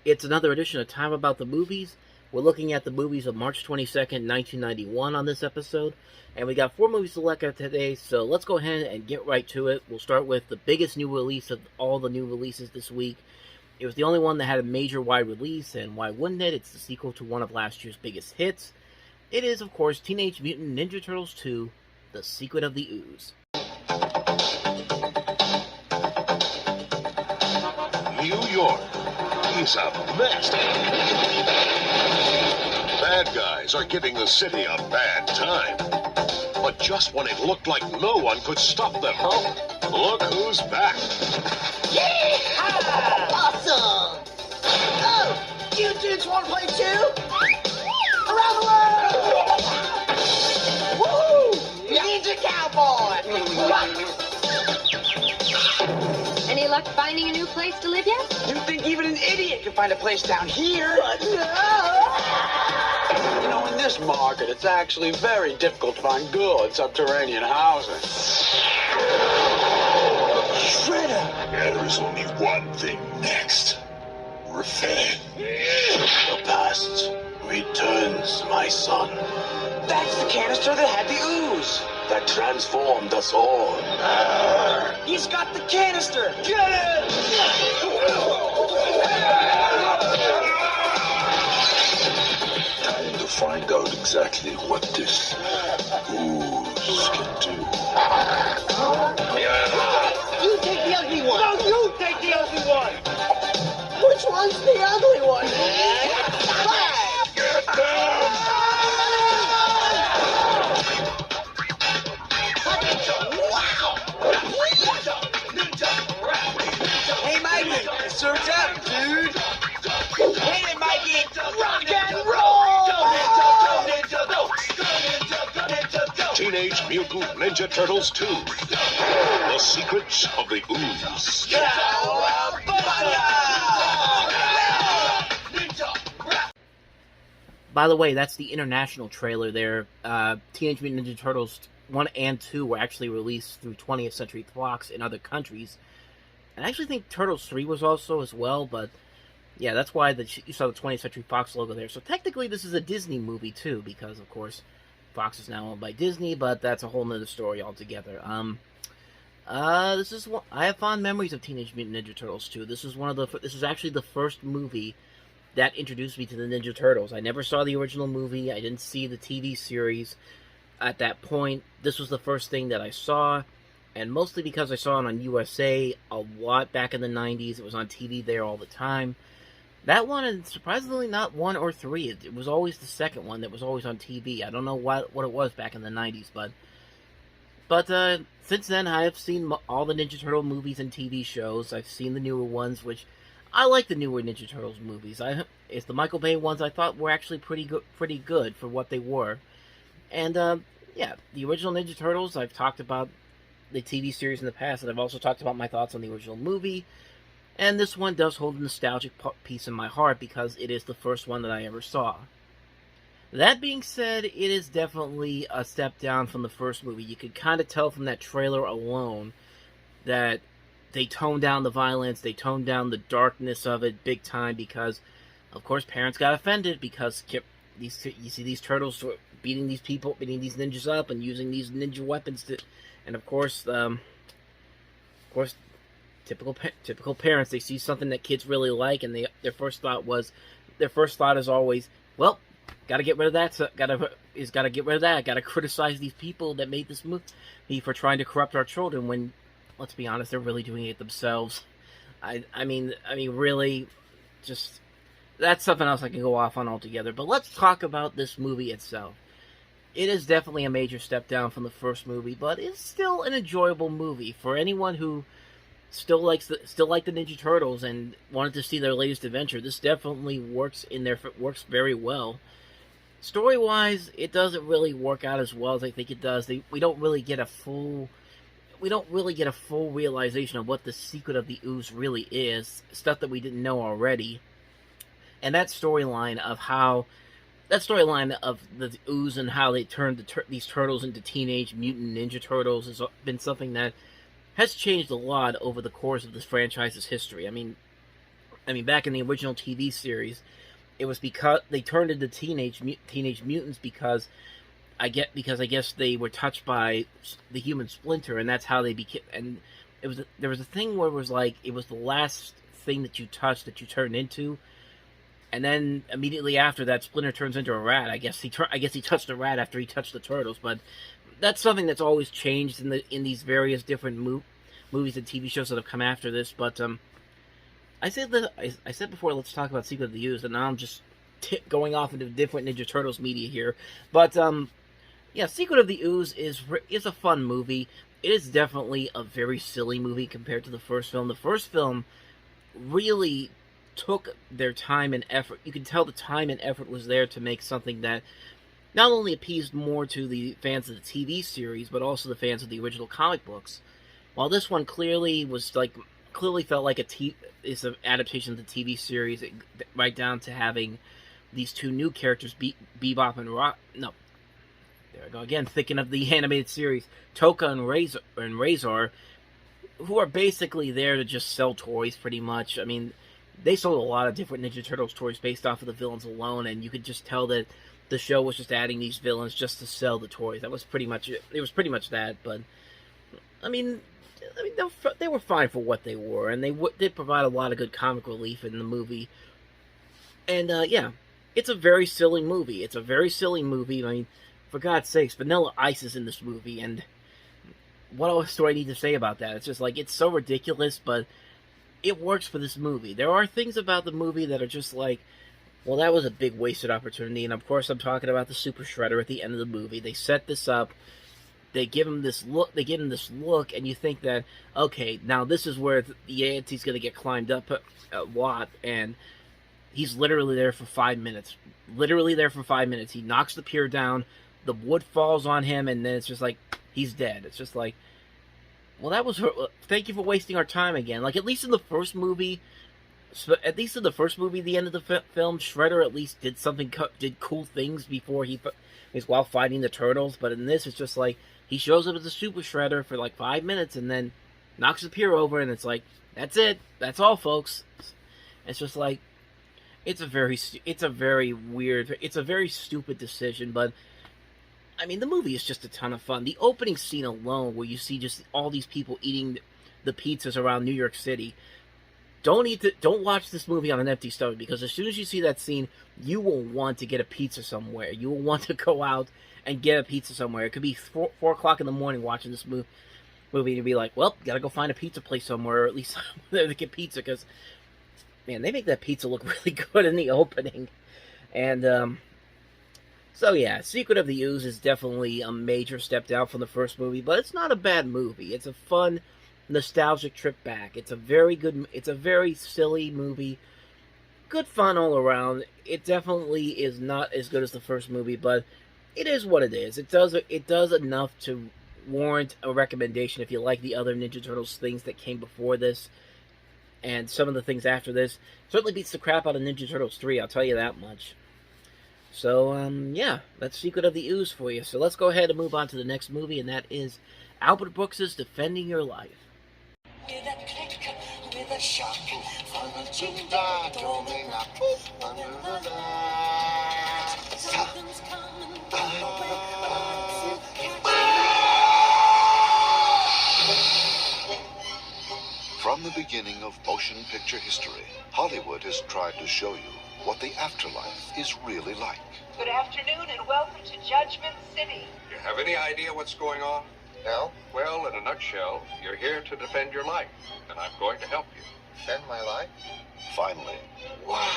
It's another edition of Time About the Movies. We're looking at the movies of March 22nd, 1991 on this episode. And we got 4 movies to look at today, so let's go ahead and get right to it. We'll start with the biggest new release of all the new releases this week. It was the only one that had a major wide release, and why wouldn't it? It's the sequel to one of last year's biggest hits. It is, of course, Teenage Mutant Ninja Turtles 2, The Secret of the Ooze. New York is a mess. Bad guys are giving the city a bad time. But just when it looked like no one could stop them, look who's back. Yeehaw! Awesome! Oh, you dudes want to play too? Around the world! Woo! Ninja Cowboy! Any luck finding a new place to live yet? You think even an idiot can find a place down here? You know, in this market, it's actually very difficult to find good subterranean housing. Shredder! There is only one thing next. Revenge. The past returns, my son. That's the canister that had the ooze! That transformed us all. He's got the canister! Get it! Time to find out exactly what this ooze can do. You take the ugly one! No, you take the ugly one! Which one's the ugly one? Get them! Hey, Mikey! Surge up, dude! Hit it, Mikey! Rock and roll! Teenage Mutant Ninja Turtles 2. The Secret of the Ooze. By the way, that's the international trailer there. Teenage Mutant Ninja Turtles 1 and 2 were actually released through 20th Century Fox in other countries. And I actually think Turtles 3 was also as well, but yeah, that's why you saw the 20th Century Fox logo there. So technically this is a Disney movie too, because of course Fox is now owned by Disney, but that's a whole nother story altogether. I have fond memories of Teenage Mutant Ninja Turtles 2. This is actually the first movie that introduced me to the Ninja Turtles. I never saw the original movie. I didn't see the TV series at that point. This was the first thing that I saw, and mostly because I saw it on USA a lot back in the 90s. It was on TV there all the time. That one, and surprisingly not 1 or 3. It was always the second one that was always on TV. I don't know what it was back in the 90s, but since then I have seen all the Ninja Turtle movies and TV shows. I've seen the newer ones, which I like the newer Ninja Turtles movies. It's the Michael Bay ones I thought were actually pretty good for what they were. And yeah, the original Ninja Turtles, I've talked about the TV series in the past, and I've also talked about my thoughts on the original movie. And this one does hold a nostalgic piece in my heart because it is the first one that I ever saw. That being said, it is definitely a step down from the first movie. You could kind of tell from that trailer alone that they toned down the violence, they toned down the darkness of it big time because, of course, parents got offended because you see these turtles beating these ninjas up and using these ninja weapons and of course, typical parents, they see something that kids really like, and their first thought is always, well, gotta get rid of that. Gotta get rid of that. Gotta criticize these people that made this movie for trying to corrupt our children. When, let's be honest, they're really doing it themselves. I mean, really, just that's something else I can go off on altogether. But let's talk about this movie itself. It is definitely a major step down from the first movie, but it's still an enjoyable movie for anyone who still like the Ninja Turtles and wanted to see their latest adventure. This definitely works very well. Story-wise, it doesn't really work out as well as I think it does. We don't really get a full realization of what the Secret of the Ooze really is, stuff that we didn't know already. And that storyline of the Ooze and how they turned these turtles into Teenage Mutant Ninja Turtles has been something that has changed a lot over the course of this franchise's history. I mean, I mean, back in the original TV series, it was because they turned into teenage mutants because I guess they were touched by the human Splinter, and that's how they became. And there was a thing where it was like it was the last thing that you touched that you turned into, and then immediately after that, Splinter turns into a rat. I guess he touched a rat after he touched the turtles, but that's something that's always changed in these various different movies and TV shows that have come after this. But I said before, let's talk about Secret of the Ooze, and now I'm just going off into different Ninja Turtles media here. But yeah, Secret of the Ooze is a fun movie. It is definitely a very silly movie compared to the first film. The first film really took their time and effort. You can tell the time and effort was there to make something that not only appeased more to the fans of the TV series, but also the fans of the original comic books. While this one clearly felt like it's an adaptation of the TV series, right down to having these two new characters, Bebop and there I go again, thinking of the animated series, Toka and Razor, who are basically there to just sell toys, pretty much. I mean, they sold a lot of different Ninja Turtles toys based off of the villains alone, and you could just tell that the show was just adding these villains just to sell the toys. That was pretty much it. It was pretty much that, but I mean, they were fine for what they were, and they did provide a lot of good comic relief in the movie. And yeah, it's a very silly movie. I mean, for God's sakes, Vanilla Ice is in this movie, and what else do I need to say about that? It's just like, it's so ridiculous, but it works for this movie. There are things about the movie that are just like, well, that was a big wasted opportunity, and of course I'm talking about the Super Shredder at the end of the movie. They set this up, they give him this look, and you think that, okay, now this is where the ante's going to get climbed up a lot, and he's literally there for 5 minutes. He knocks the pier down, the wood falls on him, and then it's just like, he's dead. It's just like, well, that was thank you for wasting our time again. Like, at least in the first movie, the end of the film, Shredder at least did cool things before while fighting the turtles. But in this, it's just like, he shows up as a Super Shredder for like 5 minutes and then knocks the pier over, and it's like, that's it. That's all, folks. It's just like, it's a very stupid decision, but I mean, the movie is just a ton of fun. The opening scene alone, where you see just all these people eating the pizzas around New York City. Don't watch this movie on an empty stomach, because as soon as you see that scene, you will want to get a pizza somewhere. You will want to go out and get a pizza somewhere. It could be 4 o'clock in the morning watching this movie and be like, well, gotta go find a pizza place somewhere, or at least there to get pizza, because, man, they make that pizza look really good in the opening. And, so yeah, Secret of the Ooze is definitely a major step down from the first movie, but it's not a bad movie. It's a fun, nostalgic trip back. It's a very silly movie. Good fun all around. It definitely is not as good as the first movie, but it is what it is. It does enough to warrant a recommendation if you like the other Ninja Turtles things that came before this, and some of the things after this. Certainly beats the crap out of Ninja Turtles 3, I'll tell you that much. So, yeah, that's Secret of the Ooze for you. So let's go ahead and move on to the next movie, and that is Albert Brooks's Defending Your Life. With a click, with a shock, from a something's coming. From the beginning of motion picture history, Hollywood has tried to show you what the afterlife is really like. Good afternoon and welcome to Judgment City. You have any idea what's going on? No? Well, in a nutshell, you're here to defend your life, and I'm going to help you. Defend my life? Finally, wow,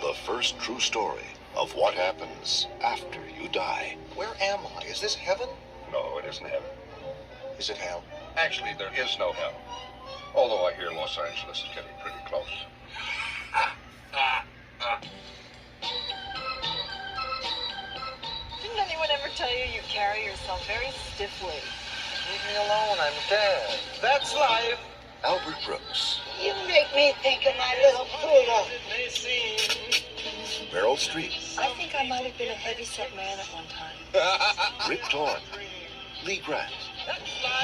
the first true story of what happens after you die. Where am I? Is this heaven? No, it isn't heaven. Is it hell? Actually, there is no hell. Although I hear Los Angeles is getting pretty close. Didn't anyone ever tell you you carry yourself very stiffly? Leave me alone, I'm dead. That's life. Albert Brooks, You make me think of my little poodle. Meryl Streep, I think I might have been a heavyset man at one time. Rip Torn, Lee Grant,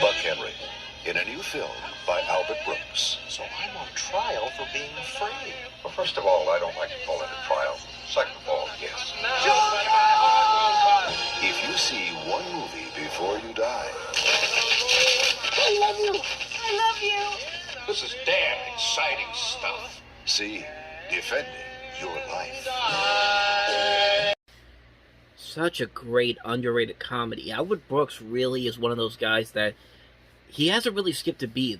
Buck Henry. in a new film by Albert Brooks. So I'm on trial for being free. Well, first of all, I don't like to call it a trial. Second of all, yes. If you see one movie before you die, I love you. I love you. This is damn exciting stuff. see Defending Your Life. Such a great underrated comedy. Albert Brooks really is one of those guys that he hasn't really skipped a beat.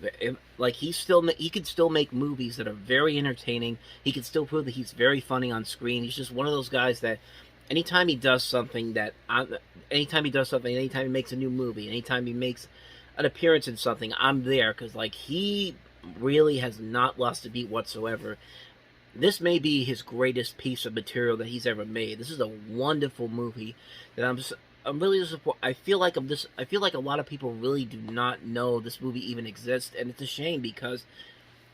Like he can still make movies that are very entertaining. He can still prove that he's very funny on screen. He's just one of those guys that anytime he does something, anytime he makes a new movie, anytime he makes an appearance in something, I'm there, because like he really has not lost a beat whatsoever. This may be his greatest piece of material that he's ever made. This is a wonderful movie that I'm really disappointed. I feel like a lot of people really do not know this movie even exists, and it's a shame because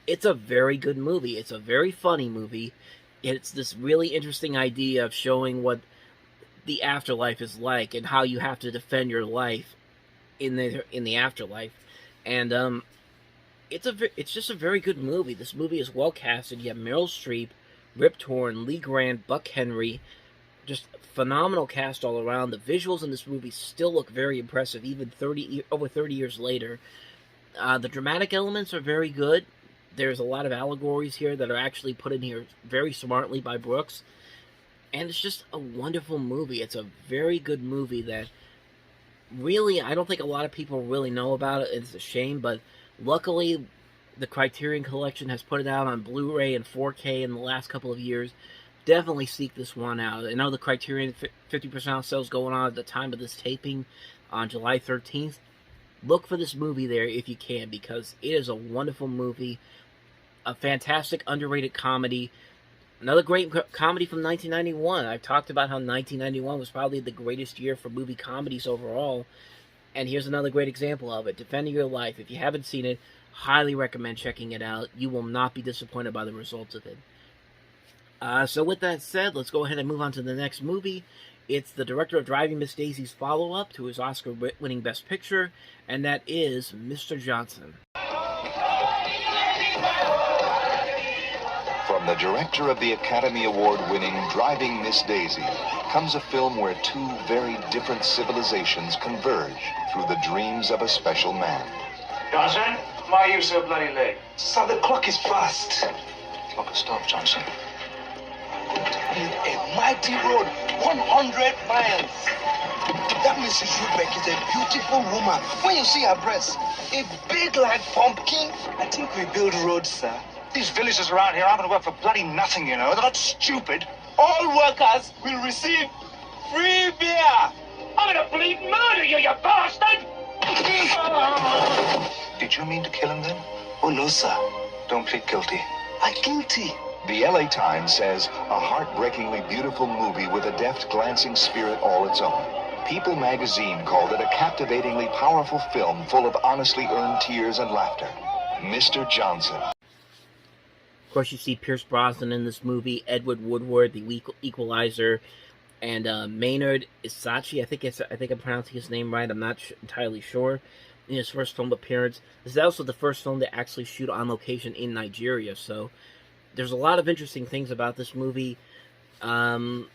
it's a very good movie. It's a very funny movie. It's this really interesting idea of showing what the afterlife is like and how you have to defend your life in the afterlife. And it's just a very good movie. This movie is well casted. You have Meryl Streep, Rip Torn, Lee Grant, Buck Henry. Just phenomenal cast all around. The visuals in this movie still look very impressive, even over 30 years later. The dramatic elements are very good. There's a lot of allegories here that are actually put in here very smartly by Brooks. And it's just a wonderful movie. It's a very good movie that really, I don't think a lot of people really know about it. It's a shame, but luckily the Criterion Collection has put it out on Blu-ray and 4K in the last couple of years. Definitely seek this one out. I know the Criterion 50% off sales going on at the time of this taping on July 13th. Look for this movie there if you can, because it is a wonderful movie. A fantastic, underrated comedy. Another great comedy from 1991. I've talked about how 1991 was probably the greatest year for movie comedies overall. And here's another great example of it. Defending Your Life. If you haven't seen it, highly recommend checking it out. You will not be disappointed by the results of it. So with that said, let's go ahead and move on to the next movie. It's the director of Driving Miss Daisy's follow-up to his Oscar-winning Best Picture, and that is Mr. Johnson. From the director of the Academy Award-winning Driving Miss Daisy comes a film where two very different civilizations converge through the dreams of a special man. Johnson, why are you so bloody late? Sir, the clock is fast. Clock has stopped, Johnson. A mighty road, 100 miles. That Mrs. Rubeck is a beautiful woman. When you see her breasts, a big like pumpkin. I think we build roads, sir. These villagers around here aren't going to work for bloody nothing, you know. They're not stupid. All workers will receive free beer. I'm going to bleed murder you, you bastard! Did you mean to kill him then? Oh, no, sir. Don't plead guilty. I'm guilty. The LA Times says a heartbreakingly beautiful movie with a deft, glancing spirit all its own. People magazine called it a captivatingly powerful film full of honestly earned tears and laughter. Mr. Johnson. Of course, you see Pierce Brosnan in this movie, Edward Woodward, the Equalizer, and Maynard Isachi. I think I'm pronouncing his name right. I'm not entirely sure. In his first film appearance, this is also the first film to actually shoot on location in Nigeria. So there's a lot of interesting things about this movie, and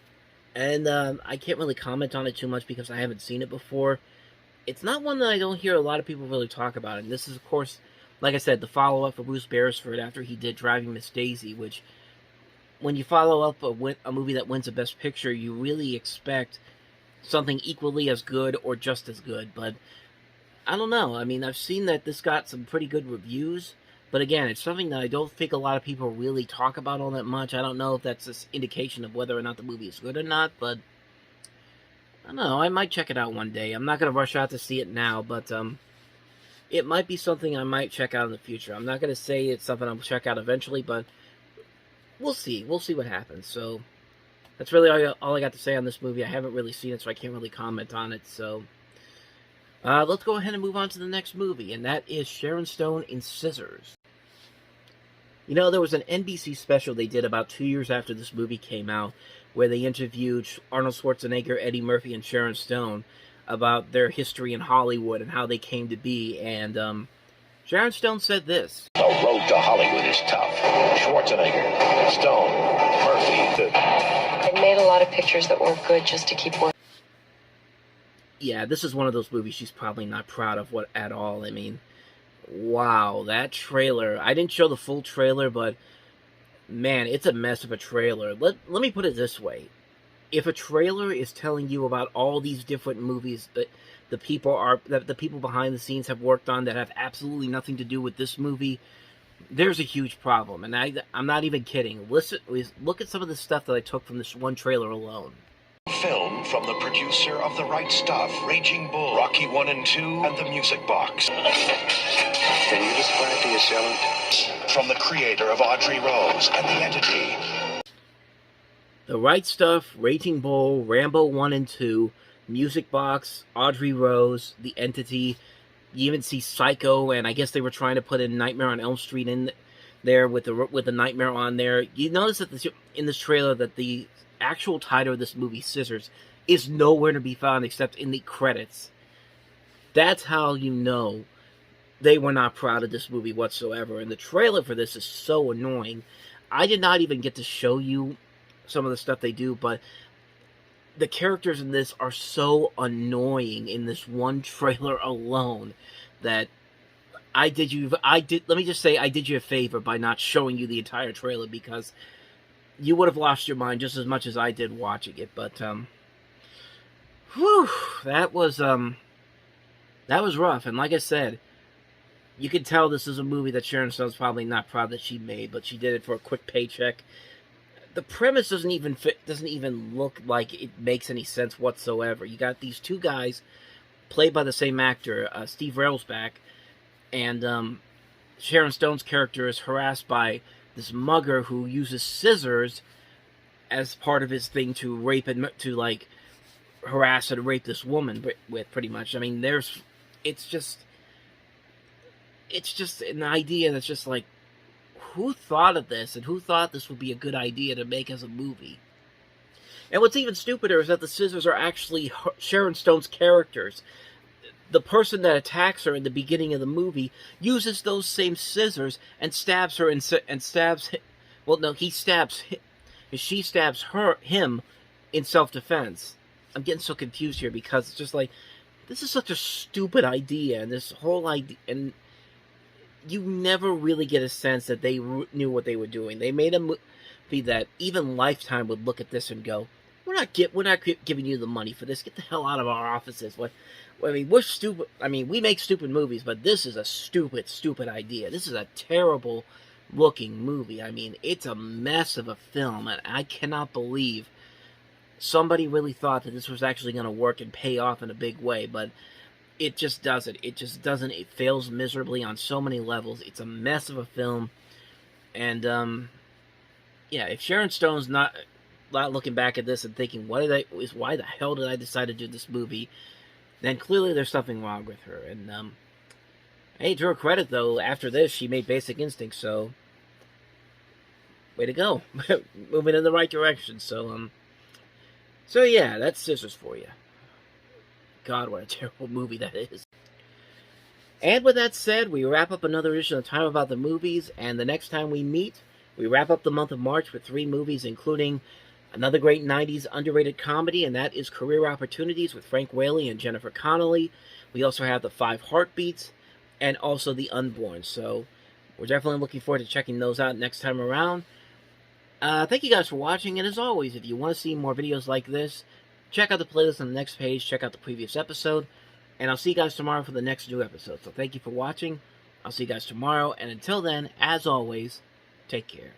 I can't really comment on it too much because I haven't seen it before. It's not one that I don't hear a lot of people really talk about, and this is, of course, like I said, the follow-up for Bruce Beresford after he did Driving Miss Daisy, which, when you follow up a movie that wins a Best Picture, you really expect something equally as good or just as good, but I don't know. I mean, I've seen that this got some pretty good reviews, but again, it's something that I don't think a lot of people really talk about all that much. I don't know if that's an indication of whether or not the movie is good or not, but I don't know. I might check it out one day. I'm not going to rush out to see it now, but it might be something I might check out in the future. I'm not going to say it's something I'll check out eventually, but we'll see. We'll see what happens. So that's really all I got to say on this movie. I haven't really seen it, so I can't really comment on it. So let's go ahead and move on to the next movie, and that is Sharon Stone in Scissors. You know, there was an NBC special they did about 2 years after this movie came out, where they interviewed Arnold Schwarzenegger, Eddie Murphy, and Sharon Stone about their history in Hollywood and how they came to be. And Sharon Stone said this. The road to Hollywood is tough. Schwarzenegger, Stone, Murphy. I made a lot of pictures that weren't good just to keep working. Yeah, this is one of those movies she's probably not proud of at all. I mean, wow, that trailer. I didn't show the full trailer, but man, it's a mess of a trailer. Let me put it this way. If a trailer is telling you about all these different movies that the people behind the scenes have worked on that have absolutely nothing to do with this movie, there's a huge problem. And I'm not even kidding. Look at some of the stuff that I took from this one trailer alone. Film from the producer of The Right Stuff, Raging Bull, Rocky 1 and 2, and The Music Box. Can you describe the assailant? From the creator of Audrey Rose and The Entity. The Right Stuff, Raging Bull, Rambo 1 and 2, Music Box, Audrey Rose, The Entity. You even see Psycho, and I guess they were trying to put in Nightmare on Elm Street in there with the Nightmare on there. You notice that in this trailer that the actual title of this movie, Scissors, is nowhere to be found except in the credits. That's how you know they were not proud of this movie whatsoever. And the trailer for this is so annoying. I did not even get to show you some of the stuff they do, but the characters in this are so annoying in this one trailer alone that let me just say I did you a favor by not showing you the entire trailer, because you would have lost your mind just as much as I did watching it. But that was rough. And like I said, you can tell this is a movie that Sharon Stone's probably not proud that she made, but she did it for a quick paycheck. The premise doesn't even look like it makes any sense whatsoever. You got these two guys played by the same actor, Steve Railsback, and Sharon Stone's character is harassed by this mugger who uses scissors as part of his thing to rape and to harass and rape this woman with, pretty much. I mean, it's just an idea that's just like, who thought of this, and who thought this would be a good idea to make as a movie? And what's even stupider is that the scissors are actually Sharon Stone's characters. The person that attacks her in the beginning of the movie uses those same scissors and stabs her and stabs him. Well, no, she stabs him in self-defense. I'm getting so confused here because it's just like, this is such a stupid idea, and this whole idea, and you never really get a sense that they knew what they were doing. They made a movie that even Lifetime would look at this and go, "We're not giving you the money for this. Get the hell out of our offices." I mean, we're stupid. I mean, we make stupid movies, but this is a stupid idea. This is a terrible looking movie. I mean, it's a mess of a film, and I cannot believe somebody really thought that this was actually going to work and pay off in a big way, but it just doesn't. It just doesn't. It fails miserably on so many levels. It's a mess of a film. And, yeah, if Sharon Stone's not looking back at this and thinking, why the hell did I decide to do this movie, then clearly there's something wrong with her. And, hey, to her credit, though, after this, she made Basic Instinct, so way to go. Moving in the right direction. So yeah, that's Scissors for you. God, what a terrible movie that is. And with that said, we wrap up another edition of Time About the Movies, and the next time we meet, we wrap up the month of March with 3 movies, including another great 90s underrated comedy, and that is Career Opportunities with Frank Whaley and Jennifer Connelly. We also have The 5 Heartbeats, and also The Unborn, so we're definitely looking forward to checking those out next time around. Thank you guys for watching, and as always, if you want to see more videos like this, check out the playlist on the next page, check out the previous episode, and I'll see you guys tomorrow for the next new episode. So thank you for watching, I'll see you guys tomorrow, and until then, as always, take care.